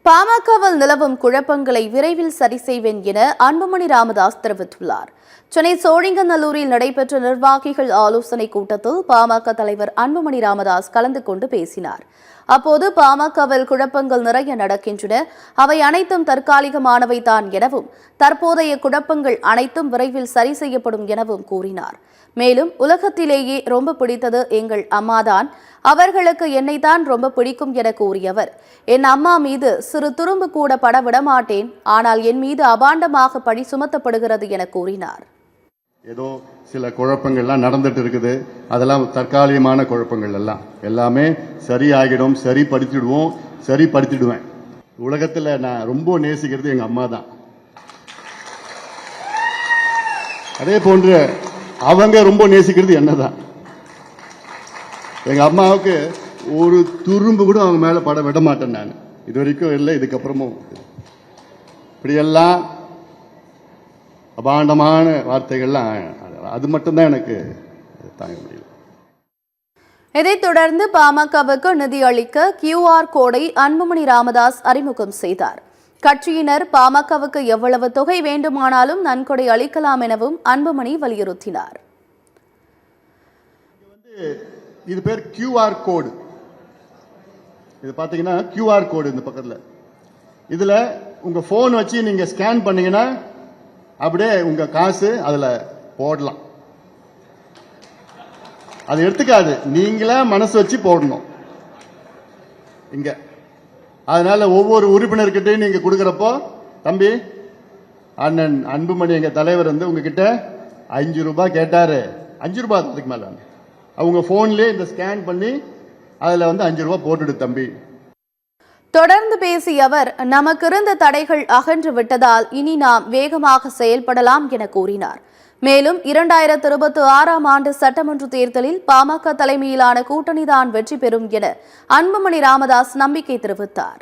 பாமகவில் நிலவும் குழப்பங்களை விரைவில் சரி செய்வேன் என அன்புமணி ராமதாஸ் தெரிவித்துள்ளார். சென்னை சோழிங்கநல்லூரில் நடைபெற்ற நிர்வாகிகள் ஆலோசனை கூட்டத்தில் பாமக தலைவர் அன்புமணி ராமதாஸ் கலந்து கொண்டு பேசினார். அப்போது பாமகவில் குழப்பங்கள் நிறைய நடக்கின்றன, அவை அனைத்தும் தற்காலிகமானவைதான் எனவும் தற்போதைய குழப்பங்கள் அனைத்தும் விரைவில் சரி செய்யப்படும் எனவும் கூறினார். மேலும் உலகத்திலேயே ரொம்ப பிடித்தது எங்கள் அம்மாதான், அவர்களுக்கு என்னைத்தான் ரொம்ப பிடிக்கும் என கூறியவர், என் அம்மா மீது சிறு துரும்பு கூட பட விடமாட்டேன், ஆனால் என் மீது அபாண்டமாக பழி சுமத்தப்படுகிறது என கூறினார். ஏதோ சில குழப்பங்கள்லாம் நடந்துட்டு இருக்குது, அதெல்லாம் தற்காலிகமான குழப்பங்கள் எல்லாமே சரியாகிடும், சரிப்படுத்திடுவேன். உலகத்தில் நான் ரொம்ப நேசிக்கிறது எங்க அம்மா தான். அதே போன்று அவங்க ரொம்ப நேசிக்கிறது என்னதான். எங்க அம்மாவுக்கு ஒரு துரும்பு கூட அவங்க மேல பட விட மாட்டேன் நான். இது வரைக்கும் இல்லை, இதுக்கப்புறமும் இப்படியெல்லாம் அபாண்டமான வார்த்தைகள்லாம் அது மட்டும்தான் எனக்கு தாங்க முடியல. இதைத் தொடர்ந்து பாமகவுக்கு நிதி அளிக்க QR கோடை அன்புமணி ராமதாஸ் அறிமுகம் செய்தார். கட்சியினர் பாமகவுக்கு எவ்வளவு தொகை வேண்டுமானாலும் நன்கொடை அளிக்கலாம் எனவும் அன்புமணி வலியுறுத்தினார். இது பேர் QR கோடு. இது பாத்தீங்கன்னா QR கோடு இந்த பக்கத்துல. இதுல உங்க போன் வச்சு நீங்க ஸ்கேன் பண்ணீங்கன்னா அப்படியே உங்க காசு அதுல போடலாம். அது எடுத்துக்காது, நீங்களே மனசு வச்சு போடணும் இங்க. அதனால ஒவ்வொரு உறுப்பினர்கிட்டையும் நீங்க கொடுக்கறப்போ, தம்பி அண்ணன் அன்புமணி எங்க தலைவர் உங்ககிட்ட 5 ரூபாய் கேட்டாரு, 5 ரூபாய் அதுக்கு மேல அவங்க போன்லயே இந்த ஸ்கேன் பண்ணி அதுல 5 ரூபாய் போட்டுடு தம்பி. தொடர்ந்து பேசிய அவர், நமக்கு இருந்த தடைகள் அகன்று விட்டதால் இனி நாம் வேகமாக செயல்படலாம் என கூறினார். மேலும் 2026ஆம் ஆண்டு சட்டமன்ற தேர்தலில் பாமக தலைமையிலான கூட்டணிதான் வெற்றி பெறும் என அன்புமணி ராமதாஸ் நம்பிக்கை தெரிவித்தார்.